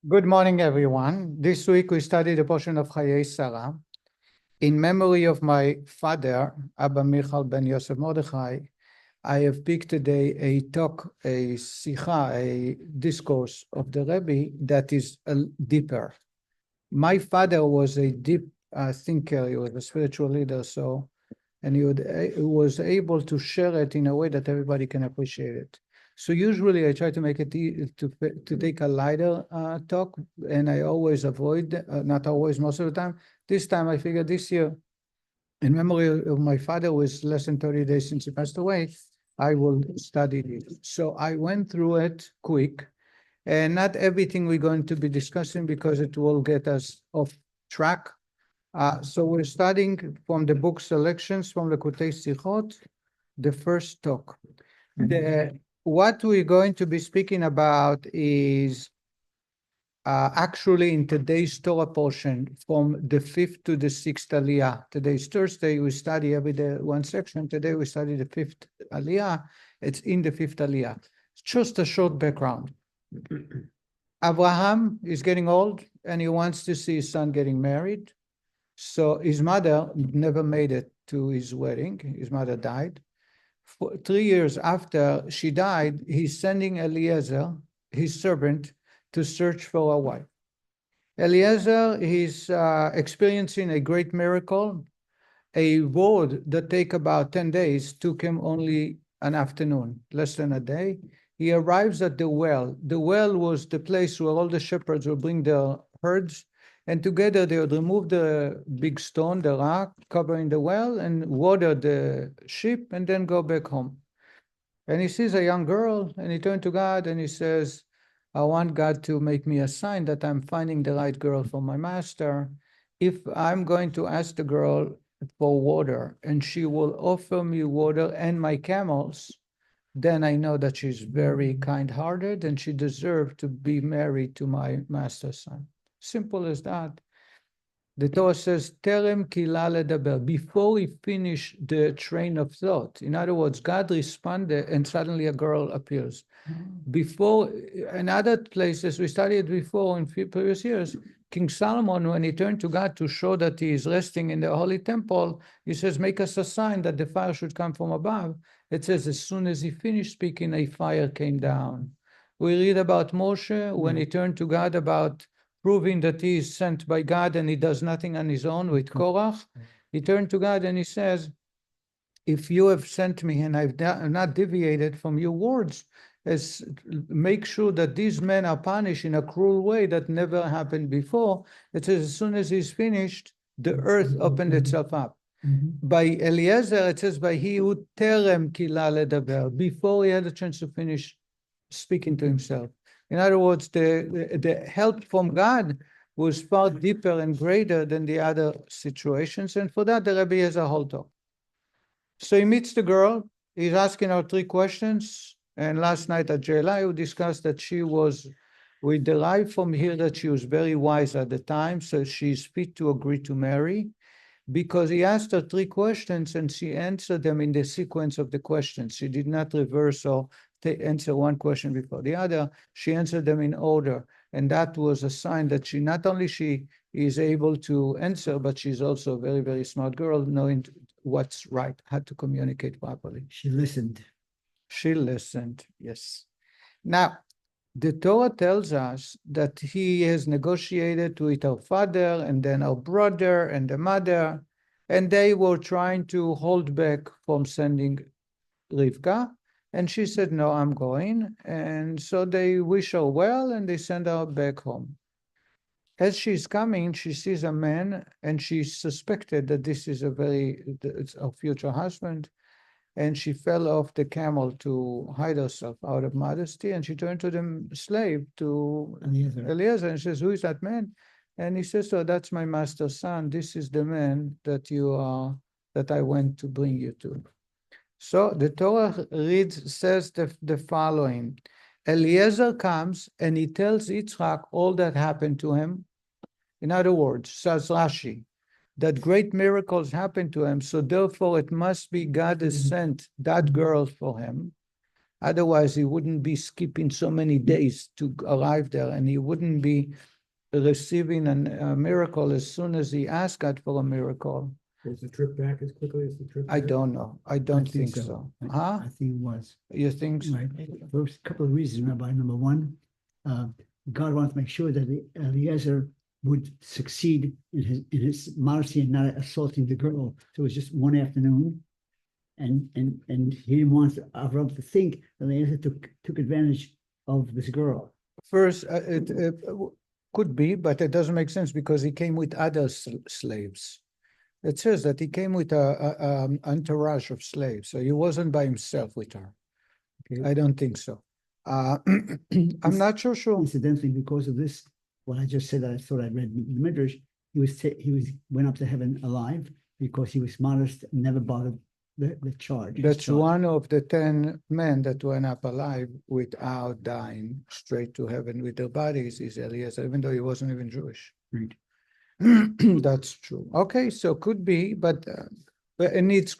Good morning, everyone. This week we studied a portion of Chayei Sara. In memory of my father, Abba Michal ben Yosef Mordechai, I have picked today a talk, a sicha, a discourse of the Rebbe that is deeper. My father was a deep thinker. He was a spiritual leader, and he was able to share it in a way that everybody can appreciate it. So usually I try to make it to take a lighter talk, and I always avoid, not always, most of the time. This time I figured this year, in memory of my father, who is less than 30 days since he passed away, I will study it. So I went through it quick, and not everything we're going to be discussing because it will get us off track. So we're studying from the book Selections from the Kutei Sichot, the first talk. What we're going to be speaking about is actually in today's Torah portion from the 5th to the 6th Aliyah. Today's Thursday, we study every day one section. Today we study the 5th Aliyah. It's in the 5th Aliyah. It's just a short background. Abraham is getting old and he wants to see his son getting married. So his mother never made it to his wedding. His mother died. 3 years after she died, he's sending Eliezer, his servant, to search for a wife. Eliezer is experiencing a great miracle. A road that take about 10 days took him only an afternoon, less than a day. He arrives at the well. The well was the place where all the shepherds would bring their herds, and together they would remove the big stone, the rock, covering the well, and water the sheep, and then go back home. And he sees a young girl, and he turned to God, and he says, I want God to make me a sign that I'm finding the right girl for my master. If I'm going to ask the girl for water, and she will offer me water and my camels, then I know that she's very kind-hearted, and she deserves to be married to my master's son. Simple as that. The Torah says, Terem kila ledaber, before he finished the train of thought. In other words, God responded, and suddenly a girl appears. Before, in other places, we studied before in previous years, King Solomon, when he turned to God to show that he is resting in the holy temple, he says, make us a sign that the fire should come from above. It says, as soon as he finished speaking, a fire came down. We read about Moshe, when he turned to God about proving that he is sent by God and he does nothing on his own with Korach. He turned to God and he says, if you have sent me and I've not deviated from your words, make sure that these men are punished in a cruel way that never happened before. It says, as soon as he's finished, the earth opened itself up. By Eliezer, it says, by he who terem kila ledaber, before he had a chance to finish speaking to himself. In other words, the help from God was far deeper and greater than the other situations. And for that, the Rebbe has a whole talk. So he meets the girl. He's asking her 3 questions. And last night at JLI, we discussed that we derived from here that she was very wise at the time. So she's fit to agree to marry, because he asked her 3 questions and she answered them in the sequence of the questions. She did not reverse or answer one question before the other. She answered them in order. And that was a sign that she is able to answer, but she's also a very, very smart girl, knowing what's right, how to communicate properly. She listened. She listened, yes. Now, the Torah tells us that he has negotiated with our father and then our brother and the mother, and they were trying to hold back from sending Rivka. And she said, no, I'm going. And so they wish her well and they send her back home. As she's coming, she sees a man and she suspected that this is it's her future husband. And she fell off the camel to hide herself out of modesty. And she turned to the slave, to Eliezer, and says, who is that man? And he says, oh, that's my master's son. This is the man that I went to bring you to. So the Torah says the following. Eliezer comes and he tells Yitzchak all that happened to him. In other words, says Rashi, that great miracles happened to him, so therefore it must be God has sent that girl for him. Otherwise, he wouldn't be skipping so many days to arrive there, and he wouldn't be receiving a miracle as soon as he asked God for a miracle. Was the trip back as quickly as the trip I there? don't know. I don't think so. Huh? I think it was. You think so? Right. There's a couple of reasons, Rabbi. Number one, God wanted to make sure that Eliezer would succeed in his modesty and not assaulting the girl. So it was just one afternoon. And he didn't want Avram to think that Eliezer took advantage of this girl. First, it could be, but it doesn't make sense because he came with other slaves. It says that he came with an entourage of slaves, so he wasn't by himself with her. Okay. I don't think so. I'm not sure. Incidentally, because of this, what I just said, I thought I read the Midrash. He went up to heaven alive because he was modest and never bothered the charge. That's one of the 10 men that went up alive without dying, straight to heaven with their bodies, is Eliezer, even though he wasn't even Jewish. Right. That's true. Okay, so could be, but it needs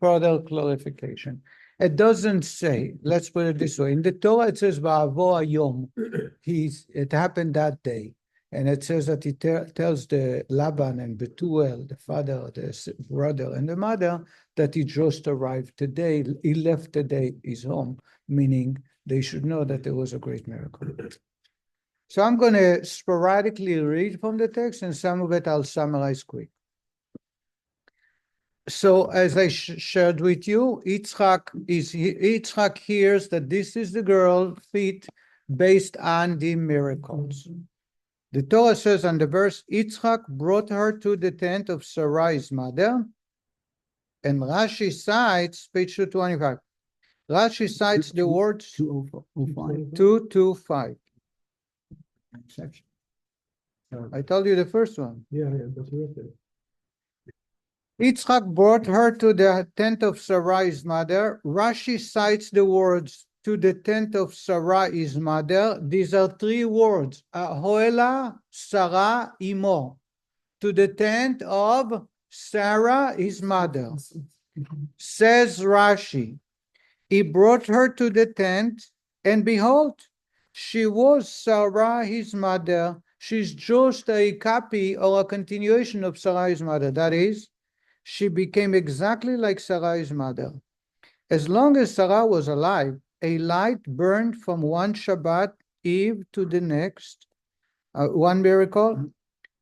further clarification. It doesn't say, let's put it this way, in the Torah it says, Va'avo hayom, it happened that day. And it says that he tells the Laban and Betuel, the father, the brother, and the mother, that he just arrived today. He left today his home, meaning they should know that there was a great miracle. So I'm going to sporadically read from the text, and some of it I'll summarize quick. So as I shared with you, Yitzchak hears that this is the girl fit based on the miracles. The Torah says on the verse, Yitzchak brought her to the tent of Sarah, his mother, and Rashi cites, page 225, Rashi cites the words 205. 225. Section. I told you the first one. Yeah, that's right there. Yitzchak brought her to the tent of Sarah, his mother. Rashi cites the words to the tent of Sarah, his mother. These are three words. Hoela, Sarah, imo. To the tent of Sarah, his mother. Says Rashi, he brought her to the tent, and behold, she was Sarah, his mother. She's just a copy or a continuation of Sarah's mother. That is, she became exactly like Sarah's mother. As long as Sarah was alive, a light burned from one Shabbat eve to the next. One miracle.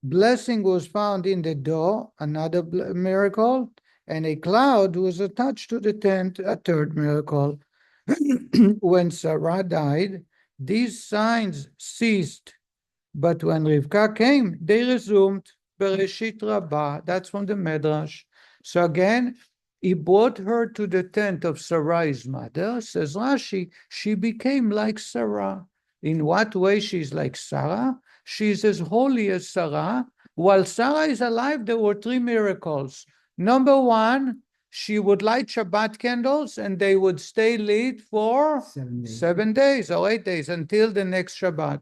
Blessing was found in the door, another miracle, and a cloud was attached to the tent, a third miracle. When Sarah died, these signs ceased, but when Rivka came, they resumed. Bereshit Rabbah, that's from the Midrash. So again, he brought her to the tent of Sarah's mother. Says Rashi, she became like Sarah. In what way she's like Sarah? She's as holy as Sarah. While Sarah is alive, there were three miracles. Number one, she would light Shabbat candles and they would stay lit for 7 days or 8 days until the next Shabbat.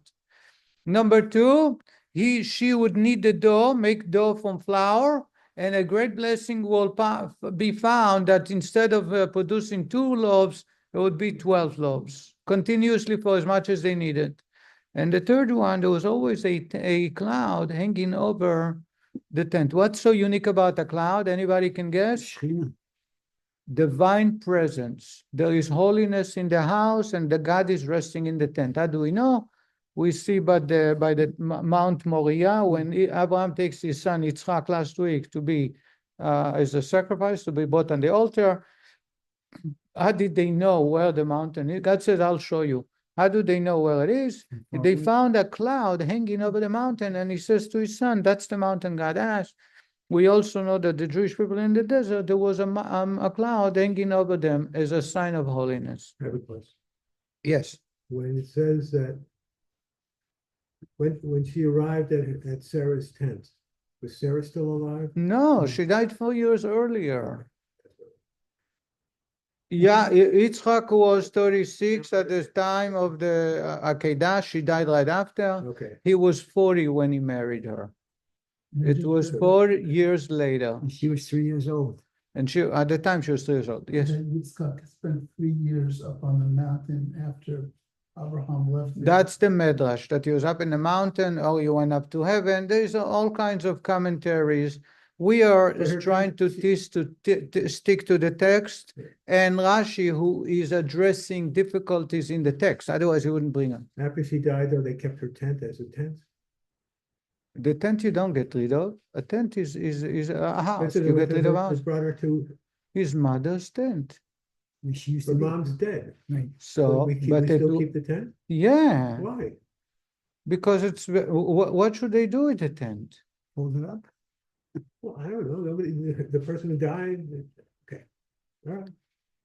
Number two, she would knead the dough, make dough from flour, and a great blessing will be found that instead of producing 2 loaves, it would be 12 loaves, continuously for as much as they needed. And the third one, there was always a cloud hanging over the tent. What's so unique about the cloud? Anybody can guess? Divine presence. There is holiness in the house, and the God is resting in the tent. How do we know? We see by the Mount Moriah, when Abraham takes his son Yitzchak last week to be as a sacrifice, to be brought on the altar. How did they know where the mountain is? God said, I'll show you. How do they know where it is? They found a cloud hanging over the mountain, and he says to his son, that's the mountain God asked. We also know that the Jewish people in the desert, there was a cloud hanging over them as a sign of holiness. I have a question. Yes. When it says that when she arrived at Sarah's tent, was Sarah still alive? No, she died 4 years earlier. Yeah, Yitzchak was 36 at the time of the Akedah. She died right after. Okay. He was 40 when he married her. It was 4 years later. And she was 3 years old. And she, at the time, she was 3 years old. Yes. Then Yitzchak spent 3 years up on the mountain after Abraham left. there. That's the Midrash, that he was up in the mountain, or he went up to heaven. There's all kinds of commentaries. We are trying to stick to the text, and Rashi, who is addressing difficulties in the text, otherwise he wouldn't bring them. After she died, though, they kept her tent as a tent. The tent you don't get rid of. A tent is a house. That's it, You get rid of a it house. brought her to, His mother's tent. She used her to be. mom's dead. Right. So, we but they still do, keep the tent? yeah, Why? because it's what should they do with the tent? Hold it up. Well, I don't know, nobody, the person who died, okay, all right,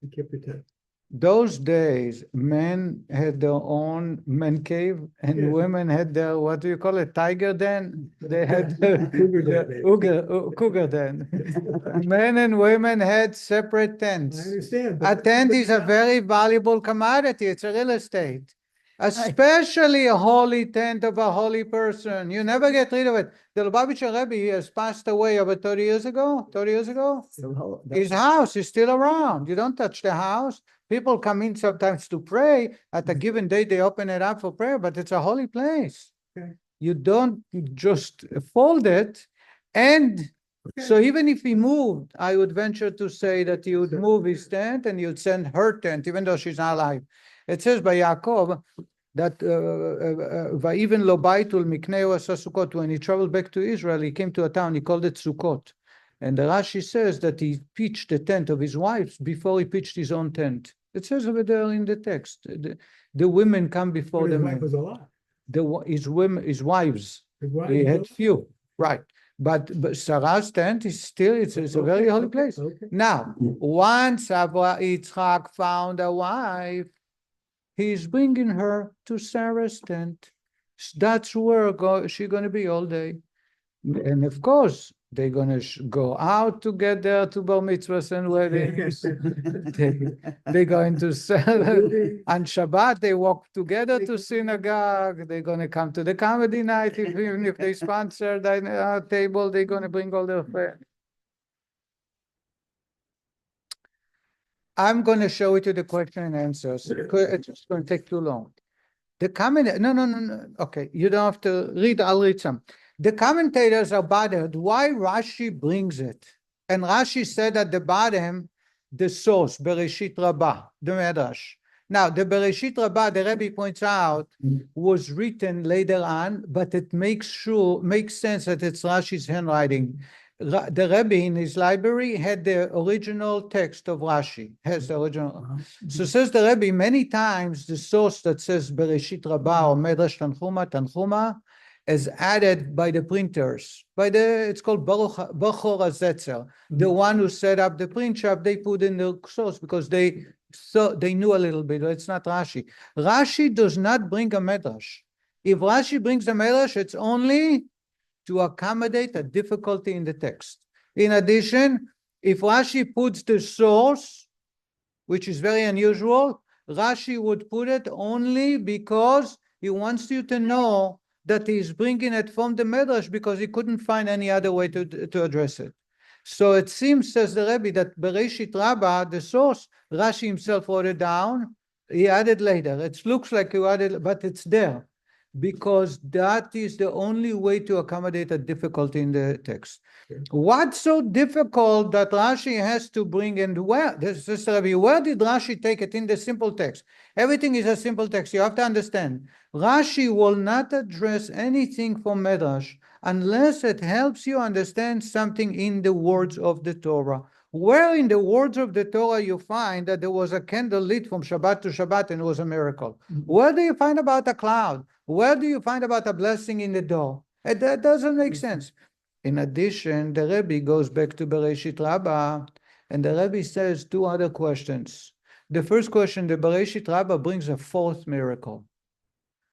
we kept the tent. Those days, men had their own man cave, and Yeah. women had their, what do you call it, tiger den? They had Cougar den, maybe. cougar den. Men and women had separate I tents. understand. A but- tent but is a now- very valuable commodity. It's a real estate. Especially a holy tent of a holy person. You never get rid of it. The Lubavitcher Rebbe has passed away over 30 years ago. 30 years ago. His house is still around. You don't touch the house. People come in sometimes to pray. At a given day, they open it up for prayer, but it's a holy place. Okay. You don't just fold it. And so even if he moved, I would venture to say that he would move his tent and you'd send her tent, even though she's not alive. It says by Yaakov that Va'iven lo baitul mikneu asa Sukkot. When he traveled back to Israel, he came to a town, he called it Sukkot. And the Rashi says that he pitched the tent of his wives before he pitched his own tent. It says over there in the text. The women come before But the his wife men. was alive. His wives. His wife He was had alive. few, right? But Sarah's tent is still, it's a very holy place. Okay. Now, once Yitzchak found a wife, he's bringing her to Sarah's tent. That's where she's going to be all day. And of course, they're going to go out together to bar mitzvahs and weddings. They're going to sell. On Shabbat, they walk together to synagogue. They're going to come to the comedy night. Even if they sponsor the table, they're going to bring all their friends. I'm going to show it to the question and answers. It's just going to take too long. The comment, no. Okay, you don't have to read. I'll read some. The commentators are bothered why Rashi brings it. And Rashi said at the bottom, the source, Bereshit Rabbah, the Medrash. Now, the Bereshit Rabbah, the Rebbe points out, was written later on, but it makes sense that it's Rashi's handwriting. The Rebbe in his library had the original text of Rashi, has the original. So says the Rebbe, many times the source that says Bereshit Rabbah or Medrash Tanchuma is added by the printers. It's called Bachor HaZetzer. The one who set up the print shop, they put in the source because they knew a little bit, but it's not Rashi. Rashi does not bring a Medrash. If Rashi brings a Medrash, it's only to accommodate a difficulty in the text. In addition, if Rashi puts the source, which is very unusual, Rashi would put it only because he wants you to know that he's bringing it from the Medrash because he couldn't find any other way to address it. So it seems, says the Rebbe, that Bereshit Rabbah, the source, Rashi himself wrote it down. He added later. It looks like he added, but it's there because that is the only way to accommodate a difficulty in the text. What's so difficult that Rashi has to bring in? Where did Rashi take it in the simple text? Everything is a simple text. You have to understand. Rashi will not address anything from Medrash unless it helps you understand something in the words of the Torah. Where in the words of the Torah you find that there was a candle lit from Shabbat to Shabbat and it was a miracle? Where do you find about a cloud? Where do you find about a blessing in the door? That doesn't make sense. In addition, the Rebbe goes back to Bereshit Rabbah, and the Rebbe says two other questions. The first question, the Bereshit Rabbah brings a fourth miracle,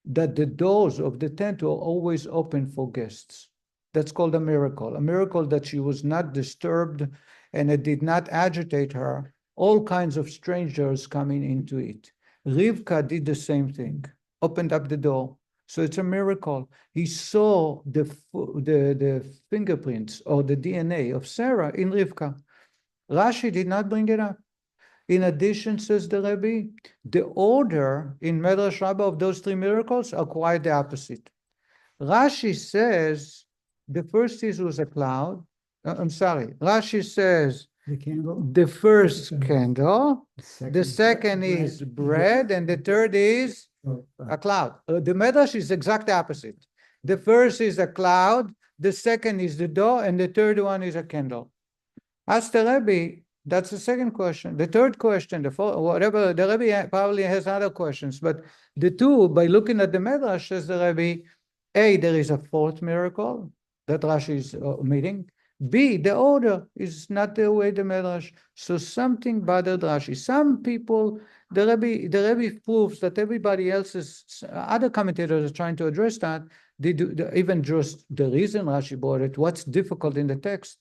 that the doors of the tent were always open for guests. That's called a miracle that she was not disturbed and it did not agitate her. All kinds of strangers coming into it. Rivka did the same thing, opened up the door. So it's a miracle. He saw the fingerprints or the DNA of Sarah in Rivka. Rashi did not bring it up. In addition, says the Rebbe, the order in Medrash Rabbah of those three miracles are quite the opposite. Rashi says the first was a cloud. Rashi says The candle. the first candle, the second bread. is bread, and the third is a cloud. The Medrash is exactly opposite. The first is a cloud, the second is the door, and the third one is a candle. Ask the Rebbe, that's the second question. The third question, the fourth, whatever, the Rebbe probably has other questions, but the two, by looking at the Medrash, says the Rebbe, A, there is a fourth miracle that Rashi is omitting. B, the order is not the way the Medrash. So something bothered Rashi. Some people, the Rebbe proves that everybody else's, other commentators are trying to address that. They do, even just the reason Rashi brought it, what's difficult in the text.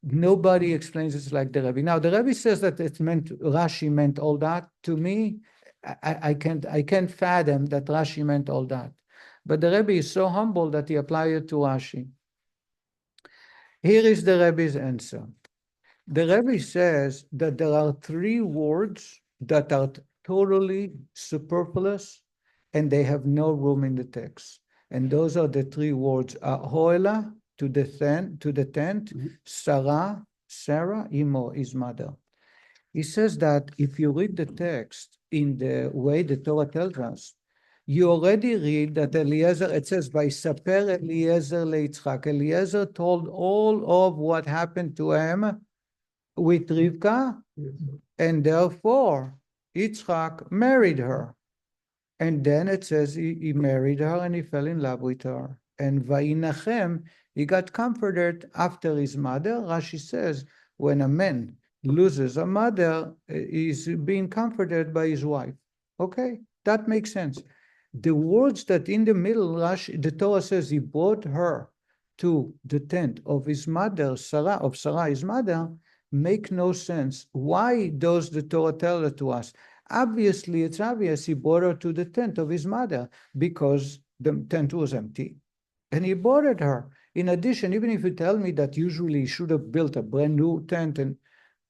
Nobody explains it like the Rebbe. Now the Rebbe says that it meant Rashi meant all that. To me, I can't fathom that Rashi meant all that. But the Rebbe is so humble that he applied it to Rashi. Here is the Rebbe's answer. The Rebbe says that there are three words that are totally superfluous and they have no room in the text. And those are the three words: Hoela, to the tent, Sarah, Imo, his mother. He says that if you read the text in the way the Torah tells us, you already read that Eliezer, it says, by Saper Eliezer leItzchak. Eliezer told all of what happened to him with Rivka, and therefore Yitzchak married her. And then it says he married her and he fell in love with her. And Vayinachem, he got comforted after his mother. Rashi says, when a man loses a mother, he's being comforted by his wife. Okay, that makes sense. The words that in the middle, Rashi, the Torah says he brought her to the tent of his mother, Sarah, his mother, make no sense. Why does the Torah tell it to us? Obviously, it's obvious he brought her to the tent of his mother because the tent was empty. And he boarded her. In addition, even if you tell me that usually he should have built a brand new tent,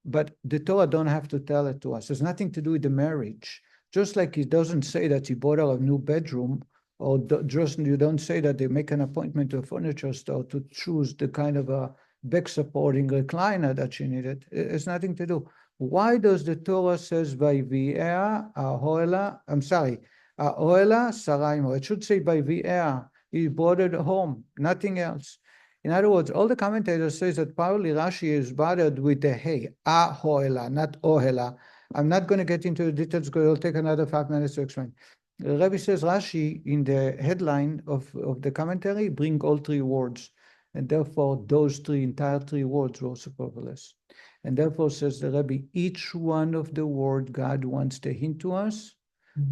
but the Torah don't have to tell it to us. There's nothing to do with the marriage. Just like it doesn't say that he bought her a new bedroom, or just you don't say that they make an appointment to a furniture store to choose the kind of a back-supporting recliner that she needed. It's nothing to do. Why does the Torah says by V'ea, Ahoela, Ahoela, Saraimo? It should say by V'ea. He brought it home, nothing else. In other words, all the commentators say that probably Rashi is bothered with the hey, Ahoela, not Ohela. I'm not going to get into the details because it'll take another 5 minutes to explain. The Rebbe says Rashi in the headline of the commentary bring all three words. And therefore, those entire three words were superfluous. And therefore, says the Rebbe, each one of the words God wants to hint to us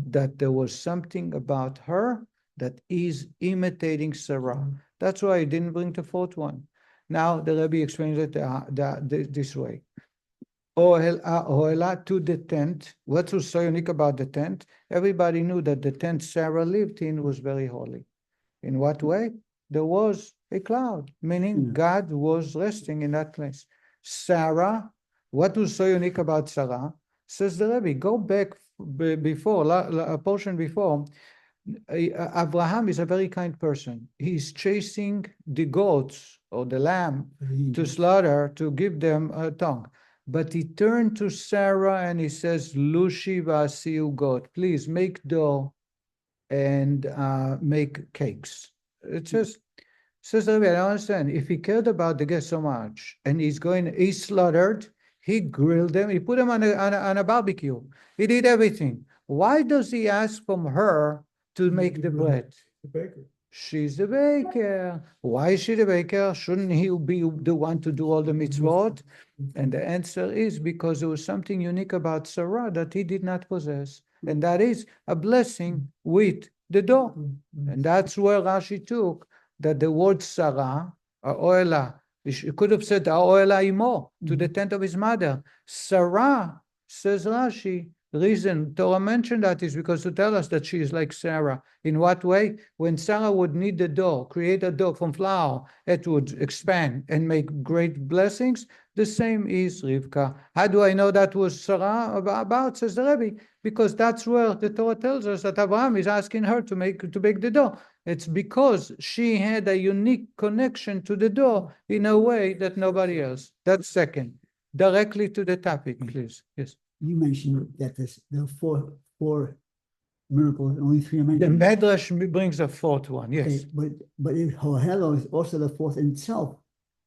that there was something about her that is imitating Sarah. That's why I didn't bring the fourth one. Now the Rebbe explains it this way. Ohela, to the tent. What was so unique about the tent? Everybody knew that the tent Sarah lived in was very holy. In what way? There was a cloud, meaning God was resting in that place. Sarah, what was so unique about Sarah? Says the Rebbe, go back before, a portion before. Abraham is a very kind person. He's chasing the goats or the lamb to slaughter, to give them a tongue. But he turned to Sarah and he says, Lushi v'asiu goat, please make dough and make cakes. It says the Rebbe, I don't understand. If he cared about the guests so much and he slaughtered, he grilled them, he put them on a barbecue. He did everything. Why does he ask from her to make the bread? The baker. She's the baker. Why is she the baker? Shouldn't he be the one to do all the mitzvot? And the answer is because there was something unique about Sarah that he did not possess. And that is a blessing with the dough. And that's where Rashi took that the word Sarah, Oela, he could have said Oela Imo, to the tent of his mother. Sarah, says Rashi, reason Torah mentioned that is because to tell us that she is like Sarah. In what way? When Sarah would knead the dough, create a dough from flour, it would expand and make great blessings. The same is Rivka. How do I know that was Sarah about, says the Rebbe? Because that's where the Torah tells us that Abraham is asking her to bake the dough. It's because she had a unique connection to the dough in a way that nobody else. That's second. Directly to the topic, please. Yes. You mentioned that there are four miracles, only three are The mentioned. Medrash brings a fourth one, yes. Okay, but in Hohelo is also the fourth in itself.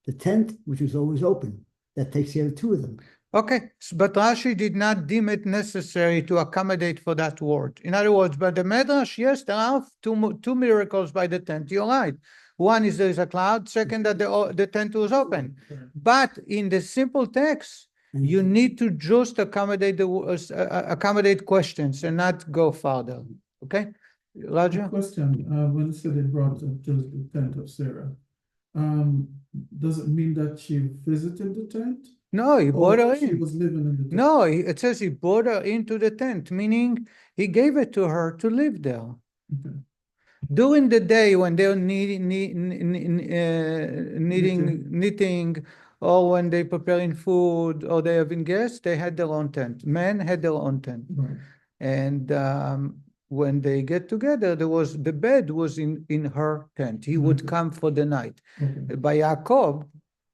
The tent, which was always open, that takes care of two of them. Okay, but Rashi did not deem it necessary to accommodate for that word. In other words, but the Medrash, yes, there are two miracles by the tent. You're right. One is there is a cloud. Second, that the tent was open. But in the simple text, you need to just accommodate accommodate questions and not go further. Okay, Roger. Question, when it said it brought just the tent of Sarah, does it mean that she visited the tent? No, he brought her She in. was living in the tent? No, it says he brought her into the tent, meaning he gave it to her to live there. Okay. During the day when they're knitting, or when they're preparing food, or they're having guests, they had their own tent. Men had their own tent. Right. And when they get together, the bed was in her tent. He would come for the night. Okay. By Yaakov,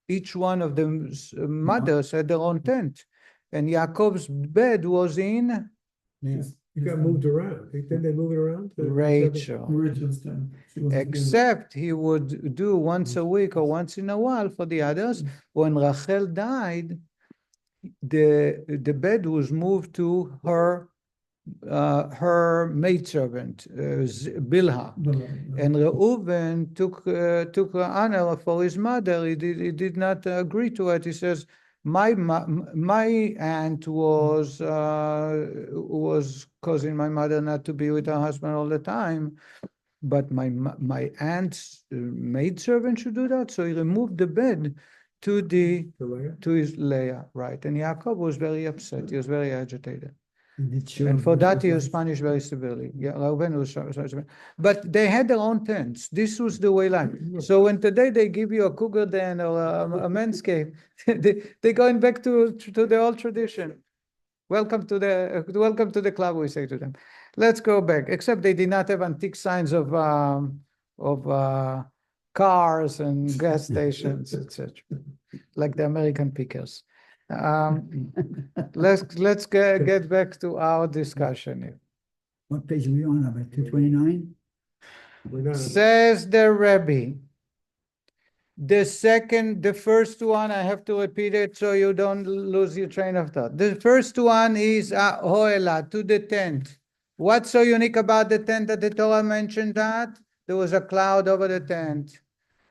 each one of the mothers had their own tent. And Yaakov's bed was in It got moved around. Didn't they move it around? Rachel. Rachel's tent. She was Except he would do once a week or once in a while for the others. When Rachel died, the bed was moved to her maidservant, Bilhah. And Reuven took honor for his mother. He did not agree to it. He says, my aunt was causing my mother not to be with her husband all the time, but my aunt's maidservant should do that. So he removed the bed to his Leah, right? And Yaakov was very upset. He was very agitated. And for that he was punished very severely. Yeah, Reuven was so. But they had their own tents. This was the way life. So when today they give you a cougar den or a manscape, they're going back to the old tradition. Welcome to the club, we say to them. Let's go back. Except they did not have antique signs of cars and gas stations, etc., like the American pickers. Let's get back to our discussion here. What page are we on? About 229? Says the Rebbe. The first one, I have to repeat it so you don't lose your train of thought. The first one is Hoela, to the tent. What's so unique about the tent that the Torah mentioned that? There was a cloud over the tent.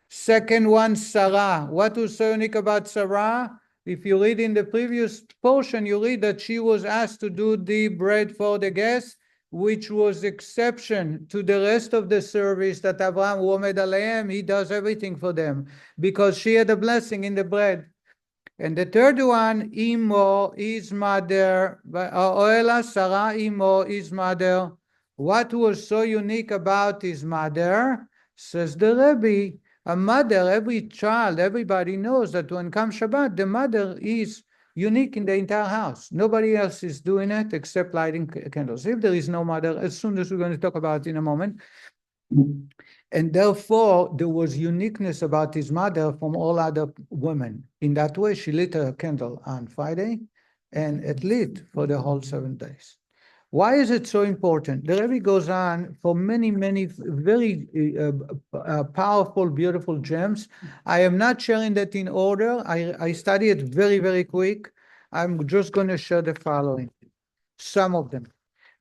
Second one, Sarah. What was so unique about Sarah? If you read in the previous portion, you read that she was asked to do the bread for the guests, which was exception to the rest of the service that Abraham, Womed Aleim, he does everything for them, because she had a blessing in the bread. And the third one, Imo, his mother, Oela, Sarah, Imo, his mother. What was so unique about his mother? Says the Rebbe, a mother, every child, everybody knows that when comes Shabbat, the mother is unique in the entire house. Nobody else is doing it except lighting candles. If there is no mother, as soon as we're going to talk about it in a moment, and therefore there was uniqueness about his mother from all other women. In that way, she lit a candle on Friday, and it lit for the whole 7 days. Why is it so important? The Rebbe goes on for many, many very powerful, beautiful gems. I am not sharing that in order. I study it very, very quick. I'm just going to share the following, some of them.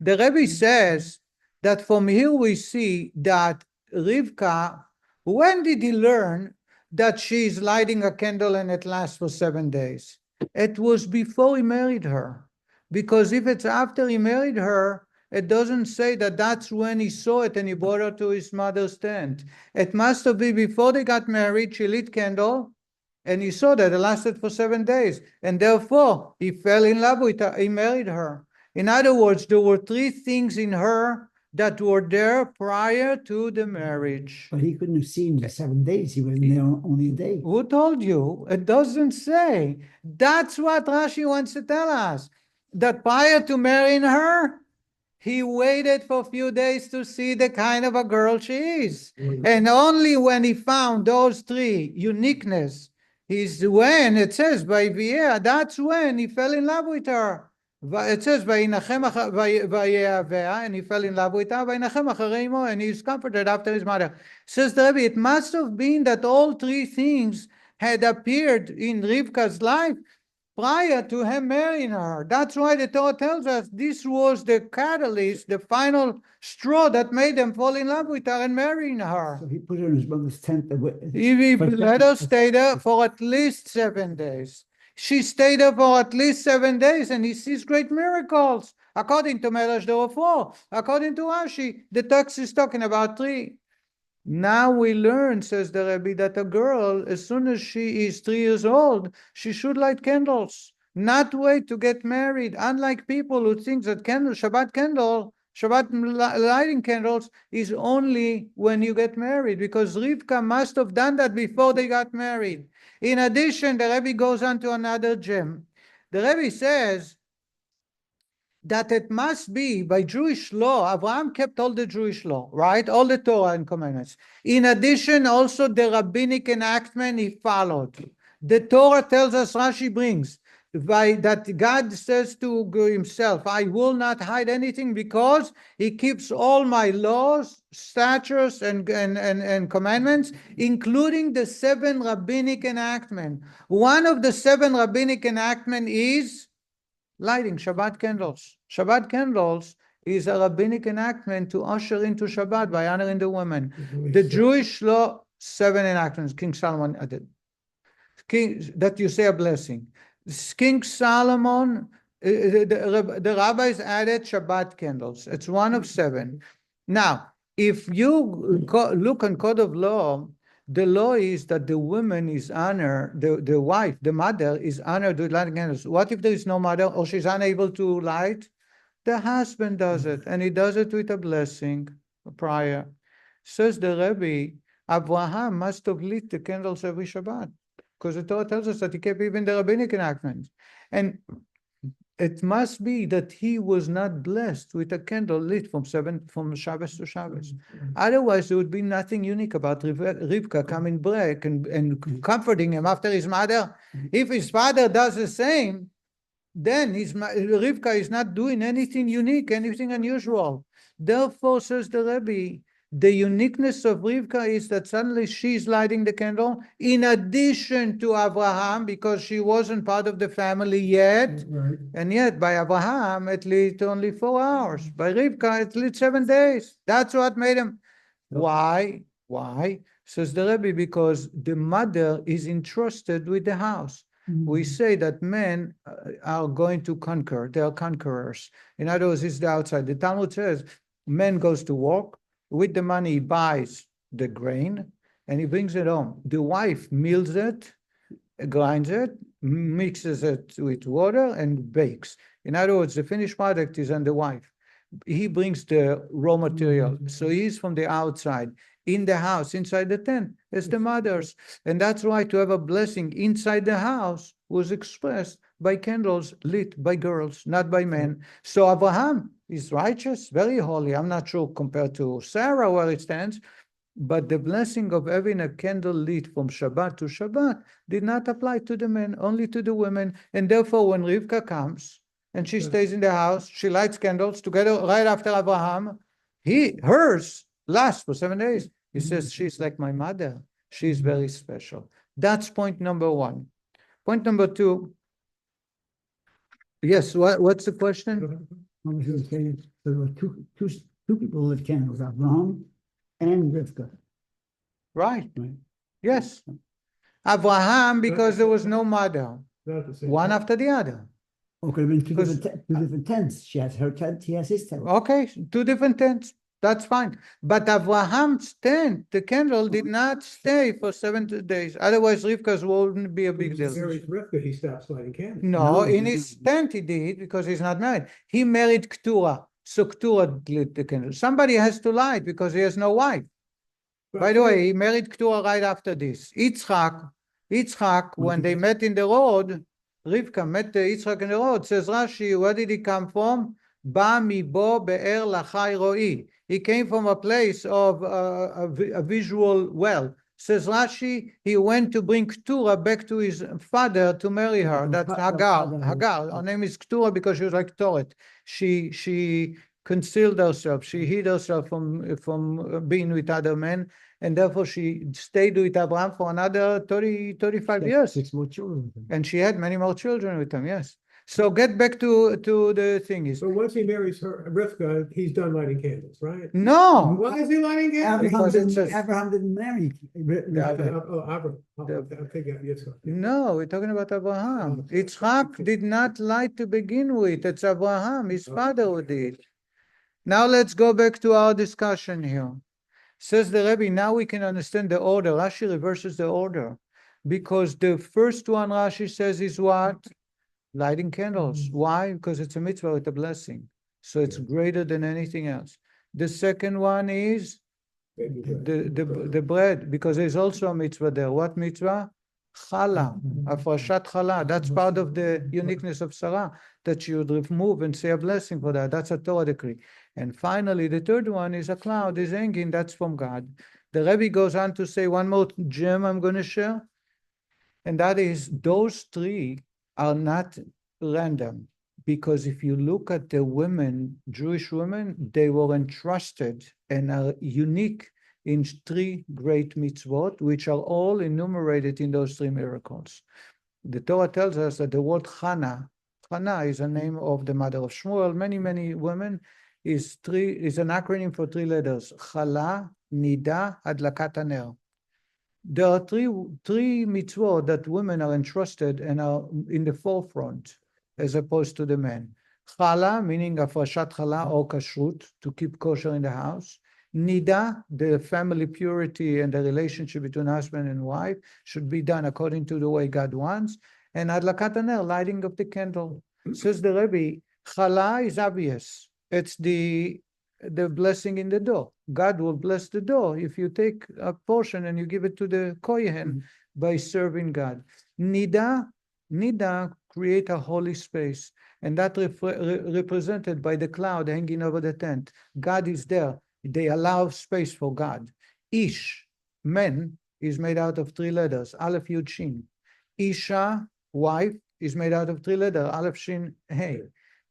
The Rebbe says that from here we see that Rivka, when did he learn that she is lighting a candle and it lasts for 7 days? It was before he married her. Because if it's after he married her, it doesn't say that that's when he saw it and he brought her to his mother's tent. It must have been before they got married, she lit candle, and he saw that it lasted for 7 days. And therefore, he fell in love with her, he married her. In other words, there were three things in her that were there prior to the marriage. But he couldn't have seen the 7 days. He was there only a day. Who told you? It doesn't say. That's what Rashi wants to tell us. That prior to marrying her, he waited for a few days to see the kind of a girl she is. And only when he found those three, uniqueness, is when, it says, by Vieya, that's when he fell in love with her. It says, and he fell in love with her, and he's comforted after his mother. Says the Rebbe, it must have been that all three things had appeared in Rivka's life prior to him marrying her. That's why the Torah tells us this was the catalyst, the final straw that made them fall in love with her and marrying her. So he put her in his mother's tent. He let her stay there for at least 7 days. She stayed there for at least 7 days, and he sees great miracles. According to Medrash, there were 4. According to Rashi, the text is talking about 3. Now we learn, says the Rebbe, that a girl, as soon as she is 3 years old, she should light candles, not wait to get married. Unlike people who think that Shabbat lighting candles is only when you get married, because Rivka must have done that before they got married. In addition, the Rebbe goes on to another gem. The Rebbe says that it must be by Jewish law. Abraham kept all the Jewish law, right? All the Torah and commandments. In addition, also the rabbinic enactment he followed. The Torah tells us, Rashi brings, that God says to himself, I will not hide anything because he keeps all my laws, statutes, and commandments, including the 7 rabbinic enactments. One of the 7 rabbinic enactments is lighting Shabbat candles. Shabbat candles is a rabbinic enactment to usher into Shabbat by honoring the women. The Jewish law, 7 enactments, King Solomon added. That you say a blessing. King Solomon, the rabbis added Shabbat candles. It's one of 7. Now, if you look on Code of Law, the law is that the woman is honored, the wife, the mother is honored with lighting candles. What if there is no mother or she's unable to light? The husband does it, and he does it with a blessing prior. Says the Rebbe, Abraham must have lit the candles every Shabbat, because the Torah tells us that he kept even the rabbinic enactments. And it must be that he was not blessed with a candle lit from Shabbos to Shabbos. Otherwise, there would be nothing unique about Rivka coming back and comforting him after his mother. If his father does the same, then Rivka is not doing anything unique, anything unusual. Therefore, says the Rebbe, the uniqueness of Rivka is that suddenly she's lighting the candle in addition to Abraham, because she wasn't part of the family yet. Right. And yet by Abraham, it lit only 4 hours. By Rivka, it lit 7 days. That's what made him. Why? Why? Says the Rebbe, because the mother is entrusted with the house. We say that men are going to conquer. They are conquerors. In other words, it's the outside. The Talmud says, man goes to work. With the money, he buys the grain, and he brings it home. The wife mills it, grinds it, mixes it with water, and bakes. In other words, the finished product is on the wife. He brings the raw material. So he's from the outside. In the house, inside the tent, is the mothers. And that's why to have a blessing inside the house was expressed by candles lit by girls, not by men. So Abraham is righteous, very holy. I'm not sure compared to Sarah where it stands, but the blessing of having a candle lit from Shabbat to Shabbat did not apply to the men, only to the women. And therefore, when Rivka comes and she stays in the house, she lights candles together right after Abraham. Hers lasts for 7 days. He says, she's like my mother. She's very special. That's point number 1. Point number 2. Yes, what's the question? There were two people who lit candles, Abraham and Rivka. Right. Yes. Abraham, because there was no mother. One after the other. Or could have been two different tents. She has her tent, he has his tent. Okay, 2 different tents. That's fine. But Abraham's tent, the candle, did not stay for 70 days. Otherwise, Rivka's wouldn't be a big deal. Married Rivka, he stopped lighting candles. No, No, in he his didn't. tent he did because he's not married. He married Keturah, so Keturah lit the candle. Somebody has to light because he has no wife. By the way, he married Keturah right after this. Yitzchak, when they met in the road, Rivka met Yitzchak in the road, says Rashi, where did he come from? Ba mibo be'er lachai ro'i. He came from a place of a visual well. Says Rashi, he went to bring Keturah back to his father to marry her. That's Hagar. Hagar. Her name is Keturah because she was like Torah. She concealed herself. She hid herself from being with other men, and therefore she stayed with Abraham for another 35 years. 6 more children with him. And she had many more children with him, yes. So get back to the thing is, But once he marries her, Rivka, he's done lighting candles, right? no, Why is he lighting candles? Because it says- Abraham didn't marry. Abraham. I'm thinking of Yitzchak. no, we're talking about Abraham. Okay. Yitzchak did not lie to begin with. It's Abraham, his father who did. Now let's go back to our discussion here. Says the Rebbe, now we can understand the order. Rashi reverses the order. Because the first one Rashi says is what? Lighting candles. Why? Because it's a mitzvah with a blessing. So it's greater than anything else. The second one is the bread, because there's also a mitzvah there. What mitzvah? Chala, afrashat chala. That's part of the uniqueness of Sarah, that you would remove and say a blessing for that. That's a Torah decree. And finally, the third one is a cloud is hanging. That's from God. The Rebbe goes on to say one more gem I'm going to share, and that is those three are not random, because if you look at the women, Jewish women, they were entrusted and are unique in three great mitzvot, which are all enumerated in those three miracles. The Torah tells us that the word Chana is a name of the mother of Shmuel. Many women is an acronym for three letters: Chala, Nida, Adlakat Haner. There are three mitzvot that women are entrusted and are in the forefront as opposed to the men. Chala, meaning afrashat chala or kashrut, to keep kosher in the house. Nida, the family purity and the relationship between husband and wife should be done according to the way God wants. And adlakat haner, lighting of the candle. Says the Rebbe, chala is obvious. It's the blessing in the door. God will bless the door if you take a portion and you give it to the kohen by serving God. Nida create a holy space, and that represented by the cloud hanging over the tent. God is there. They allow space for God. Ish, men, is made out of three letters, Aleph, Yud, Shin. Isha, wife, is made out of three letters, Aleph, Shin, Hey.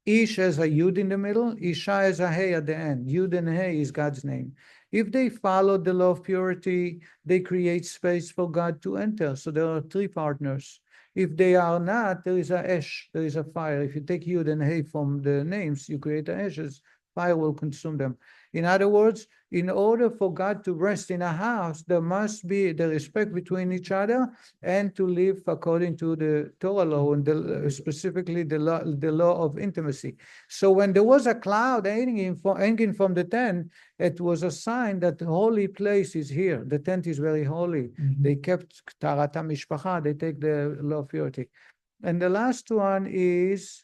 Ish has a Yud in the middle, Isha has a Hey at the end. Yud and Hey is God's name. If they follow the law of purity, they create space for God to enter. So there are three partners. If they are not, there is a Esh, there is a fire. If you take Yud and Hey from the names, you create a Eshes, fire will consume them. In other words, in order for God to rest in a house, there must be the respect between each other and to live according to the Torah law and specifically the law of intimacy. So when there was a cloud hanging from the tent, it was a sign that the holy place is here. The tent is very holy. They kept Tarat HaMishpacha, they take the law of purity. And the last one is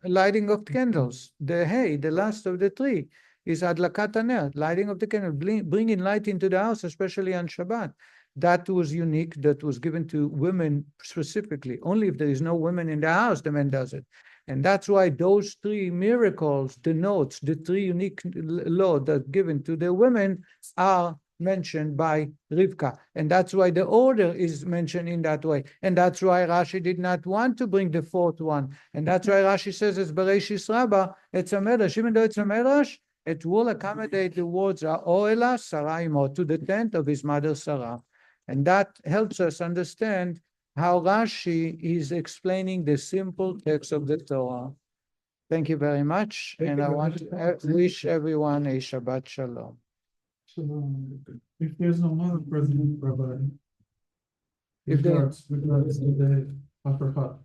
lighting of candles. The last of the three, is Adlakat Haner, lighting of the candle, bringing light into the house, especially on Shabbat. That was unique, that was given to women specifically. Only if there is no women in the house, the man does it. And that's why those three miracles denotes the three unique laws that are given to the women are mentioned by Rivka. And that's why the order is mentioned in that way. And that's why Rashi did not want to bring the fourth one. And that's why Rashi says it's Bereshis Rabbah, it's a medrash. Even though it's a medrash, it will accommodate the words Oela Saraimo, to the tent of his mother Sarah. And that helps us understand how Rashi is explaining the simple text of the Torah. Thank you very much. And I want to wish everyone a Shabbat Shalom. So, if there's no other president, Rabbi, If there- regards to the Afrahat.